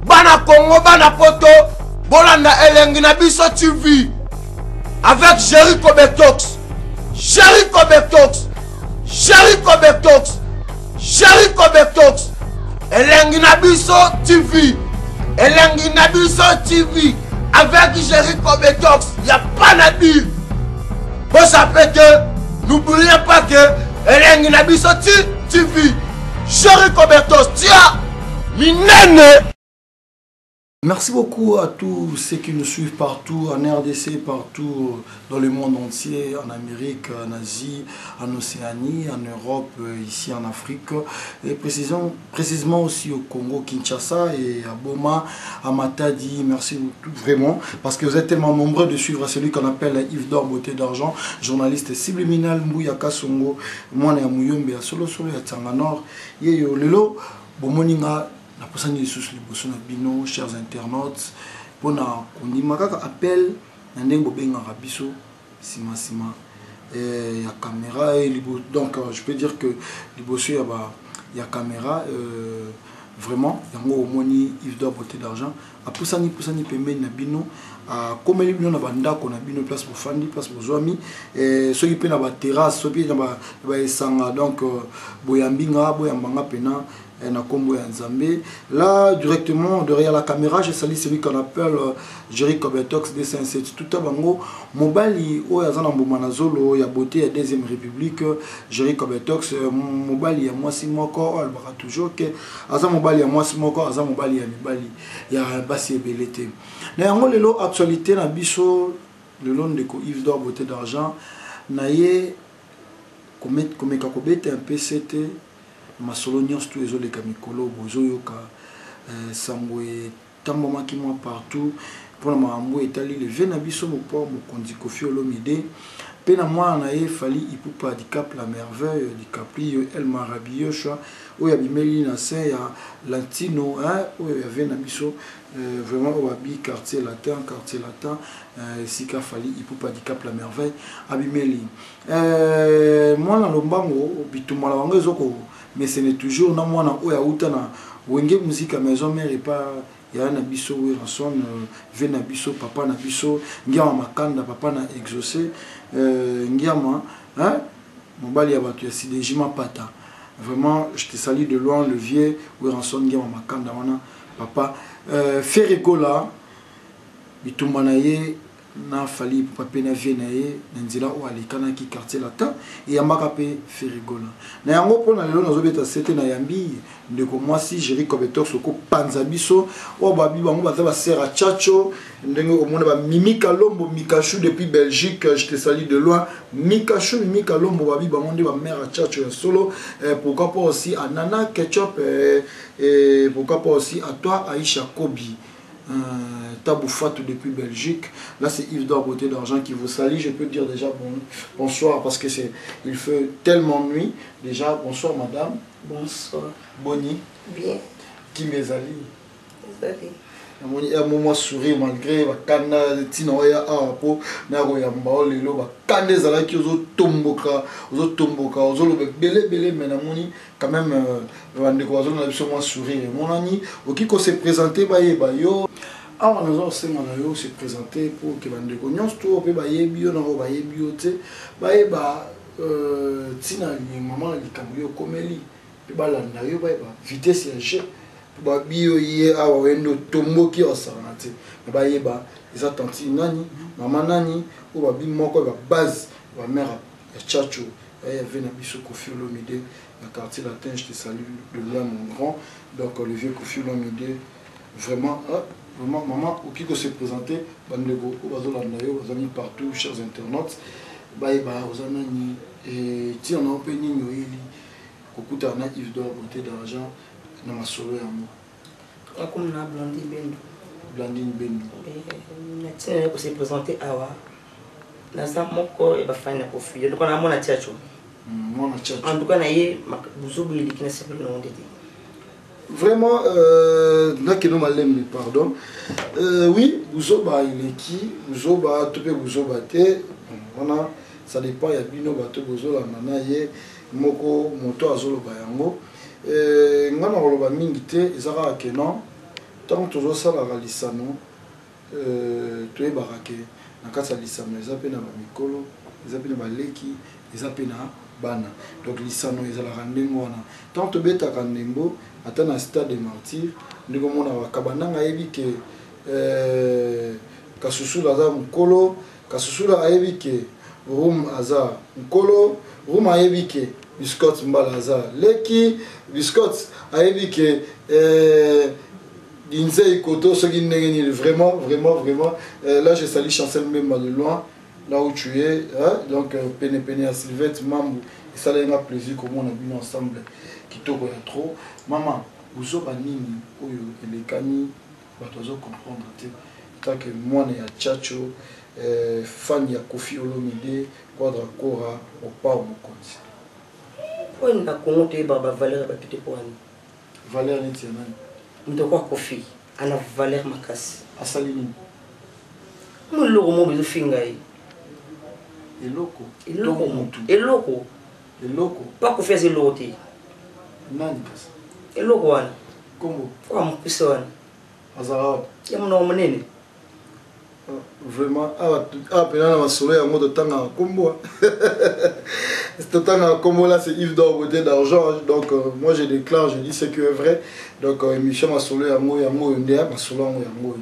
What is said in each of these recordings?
Bana Congo, Bana Poto, Bolanda Elengi na biso TV. Avec Jericho Betox. Jericho Betox. Jericho Betox. Jericho Betox. Elengi na biso TV. Elengi na biso TV. Avec Jericho Betox. Il n'y a pas de dire. Vous savez que, n'oubliez pas que Elengi na biso TV. Jericho Betox. Tiens, minene. Merci beaucoup à tous ceux qui nous suivent partout, en RDC, partout dans le monde entier, en Amérique, en Asie, en Océanie, en Europe, ici en Afrique, et précisément aussi au Congo, Kinshasa et à Boma, à Matadi. Merci vraiment, parce que vous êtes tellement nombreux de suivre celui qu'on appelle Yves d'Or Beauté d'Argent, journaliste subliminal, Mbouyaka Songo, moi et Mouyombe, à Solo Solo, à Tsanganor, Yeyo Lelo, Bomoninga. La personne qui est sur le bino, chers internautes, pour qu'on appel, sima sima, il y a caméra, donc je peux dire que il y a caméra, vraiment, il y a au moni Yves d'Or Beauté d'Argent, à poussani pembe na bino, à comme les bino na banda qu'on a bino place pour fandi, place pour zoami, et ceux qui peuvent na terrasse, ceux qui na sanga, donc boyambinga, boyambanga pena. Là, directement derrière la caméra, j'ai sali celui qu'on appelle Jericho Betox D57. Tout à bango, mobile, oh, yazana Manazolo, ya beauté, ya deuxième république, Jericho Betox, mobile, ya moi si moko, albara toujours que, aza mobile, ya moi si moko, aza mobile, ya mibali, ya basi belete. Néanmoins, le lot actualité, na biso, le long de Yves d'Or Beauté d'Argent, na ye, comme kakobete un peu c'était. Masolo nyonso tout les autres mikolo bozoyoka sangwe tambomaki moi partout pour mambo etali le vena biso mopo mokonzi Koffi Olomide pe na moi na ye fali ipupa di Cap la merveille di Capri El Marabillocha oya bimeli na saint ya Latino hein oya vena biso vraiment au abi quartier latin sika fali ipupa di Cap la merveille abimeli moi na lombango bitumala bango ezoko. Mais ce n'est toujours non moi na oya utana wenge musique à maison mère et pas ya na biso we ranson vena biso papa na biso ngiama makanda papa na exaucé ngiama hein mobali ya batu ya sidejima pata vraiment je te salue de loin le vieux we ranson ngiama makanda wana papa Ferregola bitumba na ye na fali pape na vie na ye na nzela o alekana ki quartier latin et yambaka pe Ferregola na yango pona lelo nazobeta sete na yambi ndeko mwasi Jericho Betox ko panza biso o babi bango baza ba sera chacho ndenge o mona ba Mimika Lombo Mikachou depuis Belgique je te salue de loin Mikachou Mimika Lombo babi bango nde ba mère chacho solo pourquoi pas aussi à Nana Ketchup et pourquoi pas aussi à toi Aïcha Kobi Tabou Fatou depuis Belgique. Là c'est Yves d'Or Beauté d'Argent qui vous salue. Je peux dire déjà bonsoir parce que il fait tellement nuit. Déjà bonsoir madame. Bonsoir. Boni. Bien. Qui m'ezali. Ezali. Un moment sourire malgré la canne tinoya apo na royamba lelo ba canne zala ki ozo tomboka ozo lo belé mais na moni quand même vande ko ozo na biso moi sourire mon ami okiko se présenter ba yo alors nous avons se présenter pour que vande ko nyons to pe ba yebi yo na ba yebi yo te ba tina ni maman likambo yo komeli pe ba landa yo ba vitesse ya jet babio ye awa wendo tomboki osanate ba yeba ils attentifs nani maman nani ou babi moko ba base ba mère ya chacho et vena biso Koffi Olomide le quartier latin je te salue de loin mon grand donc le vieux Koffi Olomide vraiment maman ou qui se présenter bandego ou bazolanda yo bazami partout chers internautes ba yeba ozanani et ti on a peu nini oyeli kokuta na Yves d'Or Beauté d'Argent na masolo ya mo comme na Blandine Bendo na tiens pour se présenter awa na sa moko e ba fana ko fuyo donc on a mona tiacho en tout cas na ye buzubu ili kina se no ndeti vraiment nakeno malembe pardon oui buzoba il est qui buzoba to pe buzoba te on a ça dépend ya bino bato buzola nana ye moko moto azolo ba yango ngana koloba mingi te ezaka ke non tant que tu as la lisano, tu es baraqué. Dans le cas de lisano, ils appellent na mikolo, ils appellent na leki, ils appellent na bana. Donc lisano, ils la rendent wana. Tant que tu es à Kandembo, attends un stade de martyr, nous avons na kabana ebi que kasusu la za mukolo, kasusu la ebi que room aza mukolo, room ebi que biscuit mbala aza leki, biscuit ebi que Insei Koto, ce qui n'est vraiment, vraiment, vraiment. Là, je salue Chancel même de loin, là où tu es. Hein? Donc, Pene Pene à Sylvette, Mamou, et ça a un plaisir comme on a vu ensemble. Qui te voit trop. Maman, vous avez un nini, et les canis, vous devez comprendre. Tant que moi, je suis Tchacho, fan de Kofi Olomide, Quadra Kora, au pas au compte. Oui, on a compté Valère Valère Netianan. Ndoko Kofi ana valeur makasi asalini muloko mo bezo fingai eloko pas Kofi azeloti nani kasi eloko wana kombo kwa mkuso wana azara ya mno monene vraiment pena na solo ya moto tanga kombo c'est tanga kombo là c'est Yves d'or beauté d'argent donc moi je déclare je dis ce qui est vrai donc émission ma solo ya mo ndea ma solo ya mo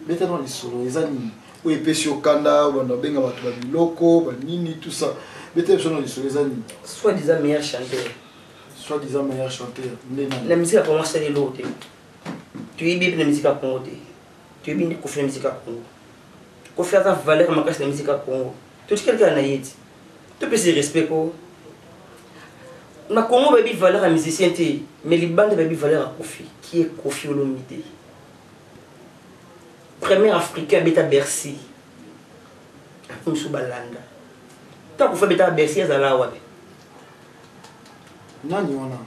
beta dans les solo les amis ou epesi okanda banda benga bato ba biloko ba nini tout ça beta dans les solo les amis soit disant meilleur chanteur la musique a commencé à l'autre tu es bien la musique à Congo tu es bien Kofi la musique à Congo Kofi a valeur makasi la musique à Congo tu es quelqu'un na yeti tu peux se respect ko na Congo baby valeur à musicien mais les bandes baby valeur à Kofi qui est Kofi Olomide premier africain beta Bercy a sous balanda tant qu'on fait beta Bercy azala wapi nani wana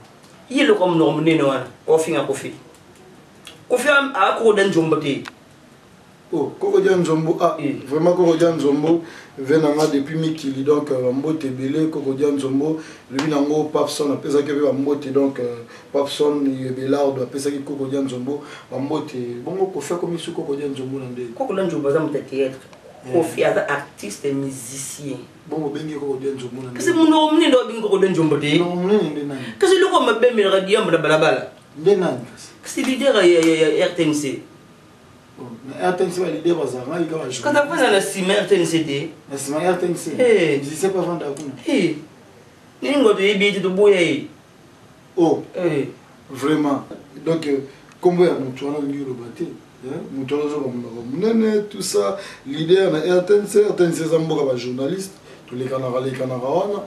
yelo comme normné no wana Kofi a ko dan jombo te oh Koko Dian Zombo vraiment Koko Dian Zombo venanga depuis Mikili donc mbote belé Koko Dian Zombo lui nango Papson apesa ke ba mbote donc Papson Belard apesa ke Koko Dian Zombo ba mbote bongo ko faire comme Koko Dian Zombo ndé Koko Dian Zombo za théâtre Kofi a artiste et musicien bongo bengi Koko Dian Zombo ndé kasi muno omni ndo bingi Koko Dian Zombo te non omni ndé nani kasi loko mabbe mi radio mbala balabala ndé nani kasi leader ya RTNC RTNC va leader bazanga il va jouer quand on va na ciment RTNC te na ciment RTNC je sais pas vendre kuna ni ngoto yebi te boya oh vraiment donc combo ya mutu wana ngi lobate mutu wana zo ba munene tout ça leader na RTNC zamboka ba journaliste to les canards wana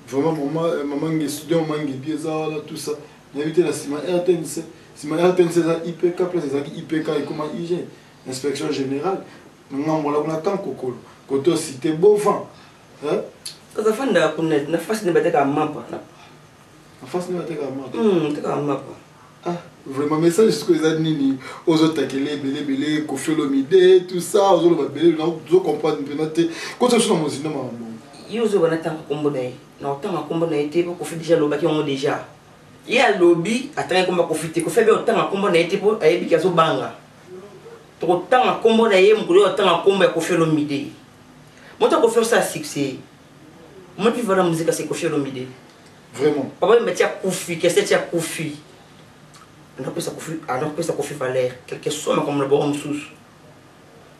vraiment maman ngi studio maman ngi bieza tout ça n'inviter la ciment RTNC si ma RTNC c'est IPK plus c'est IPK et comment IG inspection générale non voilà on attend kokolo koto cité Bovin hein kaza fanda kuna na fasi ne bateka mapa na fasi ne bateka mapa teka mapa vraiment message ce que les adnini aux autres takele belé Kofi Olomide tout ça aux autres belé non zo comprendre penate quand ça sur mon cinéma yozo bana tanga kombo dai na tanga kombo na été ko fi déjà lobaki on déjà il y a lobby attend comme profiter ko fait bien autant combo na été pour ayebi kazo banga to autant combo na yem ko autant combo ko fait Olomide moi tant ko faire ça succès moi tu vois la musique c'est Kofi Olomide vraiment papa me tia Kofi que c'est tia Kofi on appelle ça Kofi Valère quelque chose comme le bon sous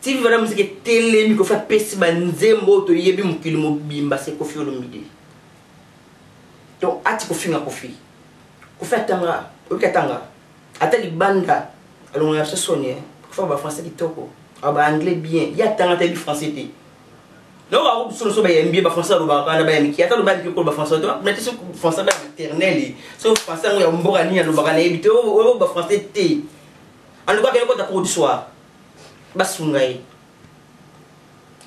si vous voyez la musique télé mi ko fait pesi banzembo to yebi mukili mo bimba c'est Kofi Olomide donc ati Kofi na Kofi Kofi atanga okatanga ata libanda alonga ya sonia Kofi ba français kitoko aba anglais bien ya tanga ta bi français te non ba so ba yembi ba français ba kana ba yemiki ata ba ki ko ba français to na tiso français ba maternel so français ngo ya mboka ni alo ba kana ebite o ba français te alo ka ko ta ko du soir ba sungai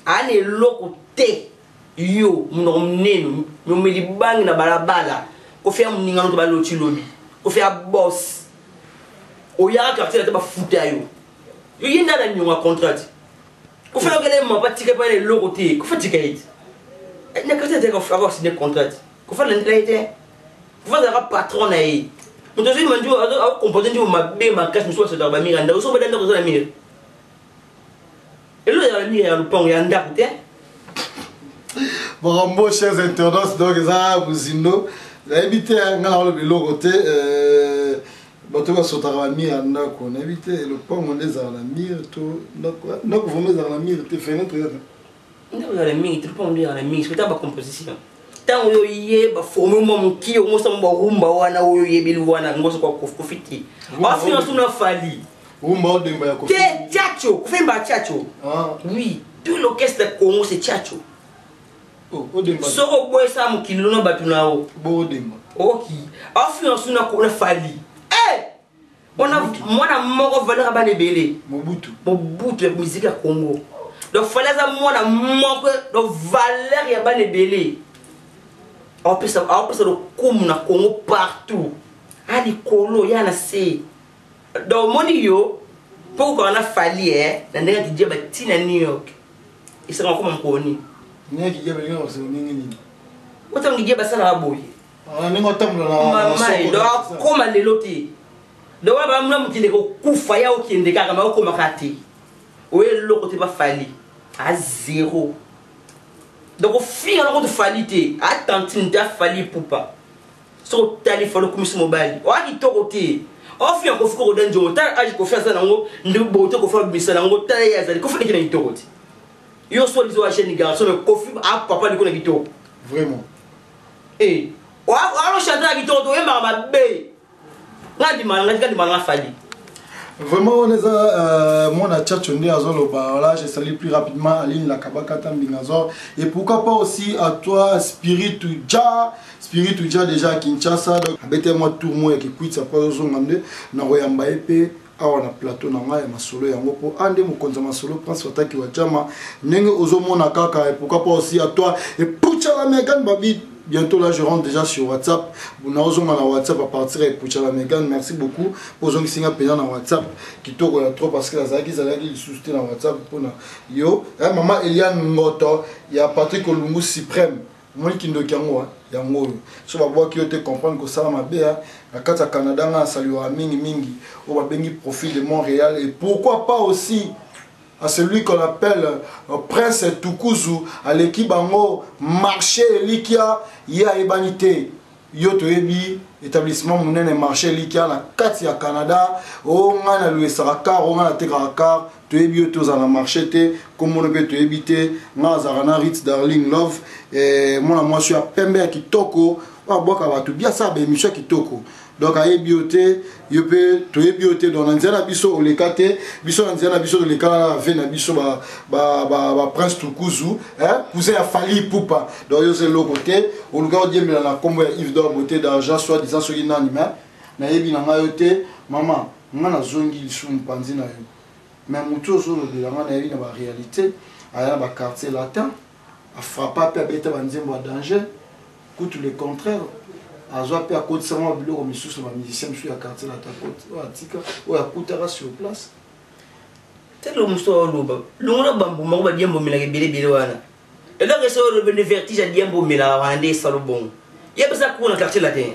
ane loko te yo muno mnenu no milibangi na balabala Kofi amuninga no ba loti lobi Kofi a boss o ya quartier ta ba futa yo yenda na nyonga contrat Kofi a gele mo ba tike pa le logo te Kofi tike na quartier ta ko fa signer contrat Kofi la ntraite Kofi da patron na yi moto azwi manjo akomporte ndio mabe makasi mosusu asota bamire ndako so badanda kozala mire elo ya mire ya lupango ya ndako te. Bon, chers internautes, donc ça vous indo éviter ngana le biloko te bato ba sota ba mire ndako on éviter le pango ndeza la mire to ndako vraiment za la mire te fenêtre ndako ya la mire te lupango ya la mire c'est pas composition. Tant oyo yeba forme mo mki o mosa mo rumba wana oyo yebi wana ngoso kwa kofiti afina suna fali rumba o demba ya kofiti te chacho kufemba chacho oui tout l'orchestre Congo c'est chacho o demba soko boyesa mukilo no batunao bo demba oki afina suna ko na fali ona mwana moko valera bane bele mobutu ya musique ya Congo donc fallait ça mwana moko donc valeur ya bane bele. On peut le comme na Congo partout. Adi kolo ya na se. Donc moni yo pour qu'on a fallu na ndenge ki jeba tina New York. Il sera comme mkoni. Ndenge ki jeba linga so ningi nini. Wata ngijeba sala boye. Ningo tamlo na mama do koma lelo te. Do wa ba mna mkinde ko kufa ya okinde kaka ma ko makati. Oye loko te ba fali à zéro. Donc au final on a fallu attends tu as fallu pour pas sur téléphone comme ce mobile on a dit tout côté au final on faut que dans ta âge qu'on fait ça nango ndebo to ko fa bisa nango ta ya zali ko fa kina tout côté yo so lizo a chaîne garçon mais kofi a papa ni ko na gito vraiment o a chanter la gito to e ma be ngadi manga fallu. Vraiment, on est à mon tchatchondi azolo là, je salue plus rapidement Aline la Kabaka Tambingazor et pourquoi pas aussi à toi Spirituja déjà à Kinshasa donc abetez-moi tout moi qui quitte sa pose au monde na royamba épée awa na plateau na ngai ma solo yango po ande mo konza ma solo prince wataki wa jama nenge ozomona kaka et pourquoi pas aussi à toi et pucha la Megan Babi. Bientôt là je rentre déjà sur WhatsApp. Vous n'avez pas WhatsApp à partir avec Pouchala Megan. Merci beaucoup pour ceux qui sont payants dans WhatsApp. Qui tournent trop parce que la Zaki Zalaki soutient dans WhatsApp pour yo. Maman Eliane Ngoto, il y a Patrick Olungu Suprême. Moi qui ne kango ya ngolo. Je vais voir qui te comprendre que ça m'a bien. La carte à Canada na salut à mingi. On va bengi profil de Montréal et pourquoi pas aussi à celui qu'on appelle Prince Tukuzu, à l'équipe bango marché Likia, ya ebanité, yoto ebi, établissement mounene marché Likia, na kati ya Canada, on a loué Sarakar, on a Tekrakar, tu ebi yoto za na marché te, comme on peut te ebiter, na zarana Ritz Darling Love, et moi je suis à Pembe à Kitoko, on va boire bien ça, ben Michel Kitoko. Donc à bioté, yo peut to bioté dans nzela biso olekate, biso nzela biso olekala vena biso ba prince Tukuzu, hein, cousin a Fali Poupa. Donc yo c'est le côté, au lugar de la combo Yves d'or beauté d'argent soit disant so ina anima, na yebi na ngayote, maman, ngana zongi lisu mpanzi na yo. Mais muto zo de la ngana yebi na ba réalité, aya ba quartier latin, a frappa pe beta banzembo danger, coûte le contraire. Azoa pe à côté ça moi bilo comme sous ma musicien je suis à quartier la côte ou à tika ou à coutera sur place tel le muso loba longona bambu mako ba diambo mila bele wana et donc ça le vertige à diambo mila wande salobon yeba ça ko na quartier latin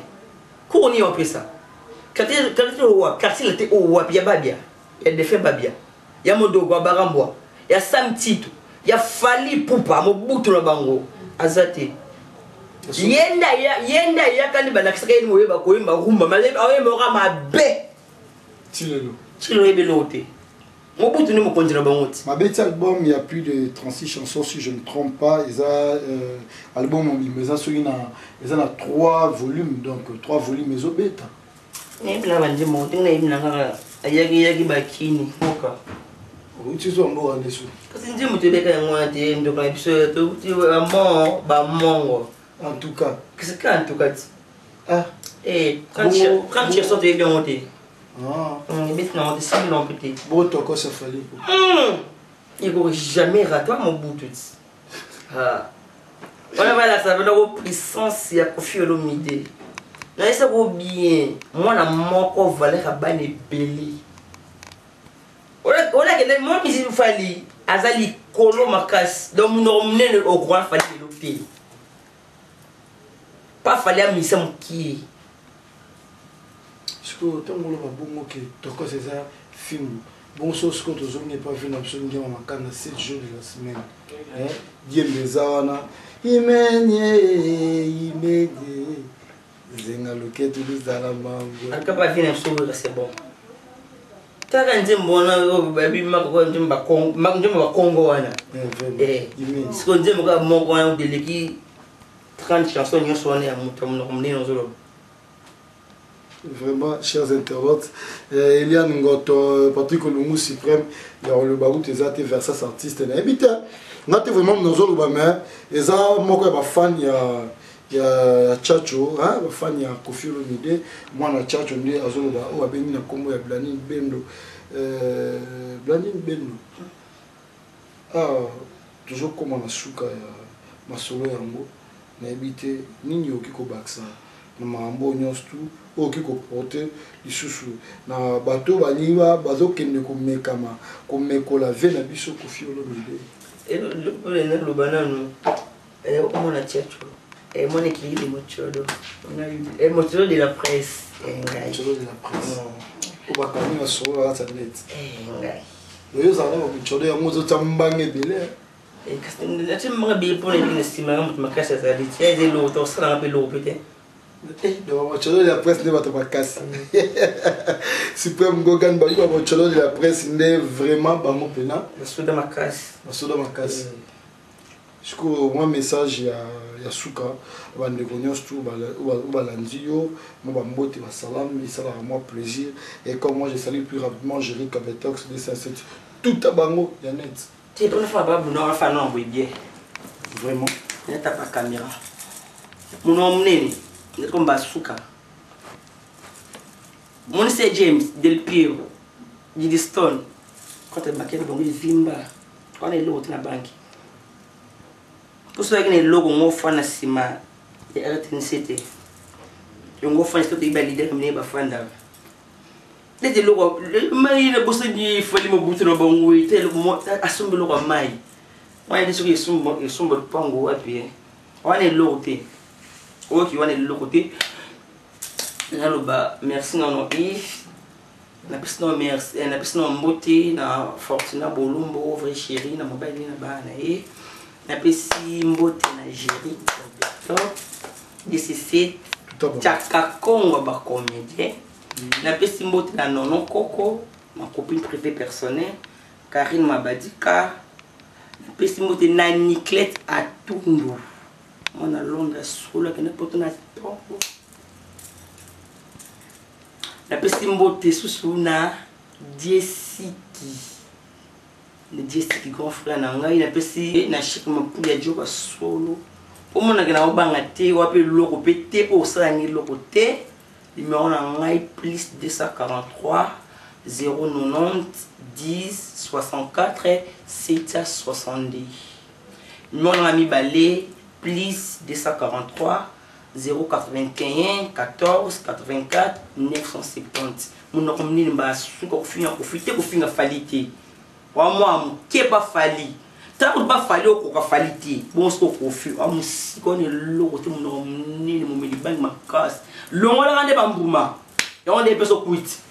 ko ni on peut ça quartier latin o wa pia babia ya defe babia ya modogo barambo ya samtito ya Fali Poupa mobutu na bango azate yenda ya kandi balakisaka yini moyeba koyemba rumba malebe awemba ma be chilo ebelote mobutu ni mokonjira bangoti ma bête album il y a plus de 36 chansons si je ne me trompe pas ils a album mais ça ils en a 3 volumes donc 3 volumes mais au bêta ne bila bandi mo tinga ibina kaka ayagi bakini foka tu so mbo andesu kasi nje mutebeka yangwate ndo kwa biso to ba mongo. En tout cas. Qu'est-ce qu'il y a en tout cas? Ah. Quand tu es sorti bien monté. Ah. Maintenant, on est si bien pété. Bon, toi, quoi, ça fallait. Il ne faut jamais rater mon bout tout. Ah. Voilà, ça veut dire que puissance, il y a confié l'humidité. Là, ça va bien. Moi, la mort, valeur à banner belé. Voilà, moi, je suis fallu. Azali, colo, makas. Donc, nous sommes au grand fallu l'hôpital. Pas fallu à mission qui que tant que l'on bon ok donc c'est ça film bon chose que tous on n'est pas vu absolument en macan 7 jours de la semaine hein Dieu les ana imenye zenga loketo luzala mango akaba vina sobo c'est bon taka nzembo na baby makoko nzemba Congo wana siko nzembo ka moko wana deleki 30 chansons nyonso wana ya mutu munene ozolo. Vraiment, chers internautes, Eliane Ngoto, Patrick Olungu Suprême, il y a le barou tes athées Versace artiste. Et on a vraiment nos autres mais et ça moi quand fan il y a Chacho, hein, fan il y a Kofi Olomide, moi na Chacho on dit azolo ba o abeni na kombo ya Blanine Bendo. Blanine Bendo. Ah, toujours comme on a souka ya masolo yango na ebité nini okiko baksa. Na mambo nyonstu oki ko porter lisusu na bato baniwa bazokende komekama komekola ve na biso Kofi Olomide le banano on a Chacho mon équilibre mochodo on a eu mochodo de la presse mochodo de la presse o bakani na solo la net ngai yo zala mochodo ya mozo tambange bele kasi na bile pour les estimants makasa ça dit il y a l'autre ça un peu l'eau peut-être mochodo de la presse ne va te makasi Suprême Gogan ba yo mochodo de la presse ne vraiment bango pena soda makasi je crois moi message ya suka bande gonyos tout balandio mo ba mbote ba salam ça va moi plaisir et comme moi je salue plus rapidement Jerry Kabetox de 57 tout à bango ya net tu peux faire pas non faire non bien vraiment il y a pas caméra mon nom nene c'est comme basuka mon c'est James Del Pio Didi Stone quand tu marqué bon vimba on est l'autre na banque pour ceux qui ne logo mo fana sima ya RTNCT yo ngo fana c'est ba leader comme ne ba fanda les logo mai le boss di fali mo butu no bango ite le mo asumbe logo mai moi des qui sont pango api on est l'autre ok on est l'autre naloba merci non if na pisno merci na pisno mbote na Fortuna Bolumbo vrai chéri na mobile na bana na pesi mbote na Jerry DCC Tchaka Kongo ba comédien na pesi mbote na Nono Koko ma copine privée personnelle Karine Mabadika na pesi mbote na Niclette Atundu on a Londres solo que na poto na tongo na pesi mbote susu na Diesiki le Diesiki grand frère na ngai na pesi na chic mapuli ya joba solo pour mon na obanga te wape loko pété pour ça ngi loko te numéro na ngai plus 243 090 10 64 770 numéro na mi balé plus 243 081 14 84 970 mon nom ni mba suko kufinya kufite kufinga falite wa moi qui pas fali tant pas fali ko ka falite bon ce ko kufi am sikone logo te mon nom ni mo meli bang makas longo la ngande bambuma et on est peso quit.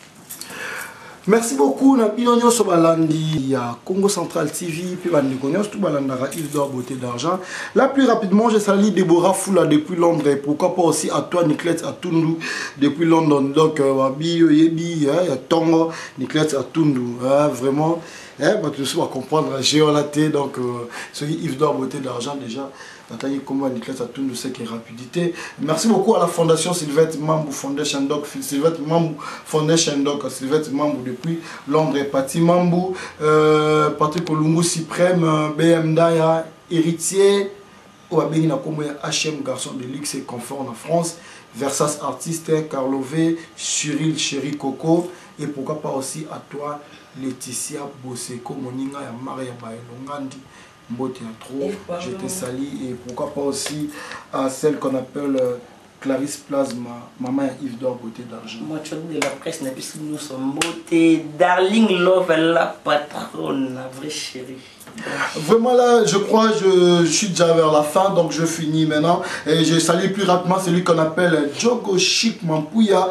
Merci beaucoup na binonyo so balandi ya Congo Central TV puis bandi konyos tout balandara Yves d'or beauté d'argent. Là plus rapidement je salue Deborah Foula depuis Londres et pourquoi pas aussi à toi Niclette Atundu depuis London donc wabi yebi ya tongo Niclette Atundu vraiment bah tout ça va comprendre géolaté donc celui Yves d'or beauté d'argent déjà Nathalie comment Niclette Atundu c'est qui est rapidité. Merci beaucoup à la fondation Sylvette Mambou Foundation Doc Sylvette Mambou Foundation Doc Sylvette Mambou depuis Londres, Pati Mambou, Patrick Olungu Suprême, BM Daya, héritier, Oabeni Nakomoya HM garçon de luxe et confort en France, Versace artiste, Carlo V, Cyril Chéri Coco, et pourquoi pas aussi à toi Laetitia Boseko, Moninga et Maria Baelongandi. Mbote à trop, je te salue et pourquoi pas aussi à celle qu'on appelle Clarisse Plasma, maman Yves d'or beauté d'argent. Moi tu de la presse n'a plus nous sommes beauté, darling love la patronne, la vraie chérie. Vraiment là, je crois, je suis déjà vers la fin, donc je finis maintenant. Et je salue plus rapidement celui qu'on appelle Djogo Chic Mampouya.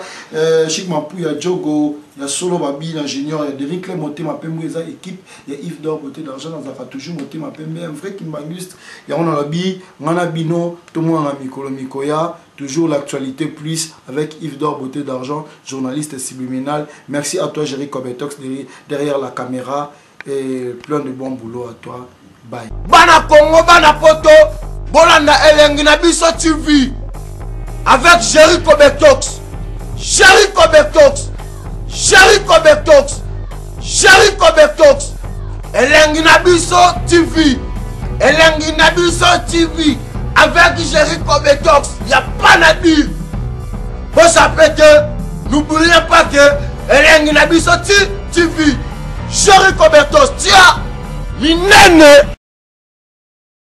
Chic Mampouya, Djogo, il y a Solo Babi, l'ingénieur, il y a Derrick Clé, Moté, ma PMWeza équipe, il y a Yves Dor, Beauté d'Argent, dans la toujours Moté, ma PMW, un vrai Kimbanguste, il y a Onalabi, Manabino, tout le monde a Mikolo Mikoya, toujours l'actualité plus avec Yves Dor, Beauté d'Argent, journaliste subliminal. Merci à toi, Jerry Kobetox, derrière la caméra. Et plein de bon boulot à toi. Bye. Bana Congo, Bana Poto, Bolanda Elengina Biso TV. Avec Jerry Kobetox. Jerry Kobetox. Jerry Kobetox. Jerry Kobetox. Elengina Biso TV. Elengina Biso TV. Avec Jerry Kobetox. Il n'y a pas à dire. Vous savez que, n'oubliez pas que Elengina Biso TV. Jerry Kobetox, tiens, l'inène.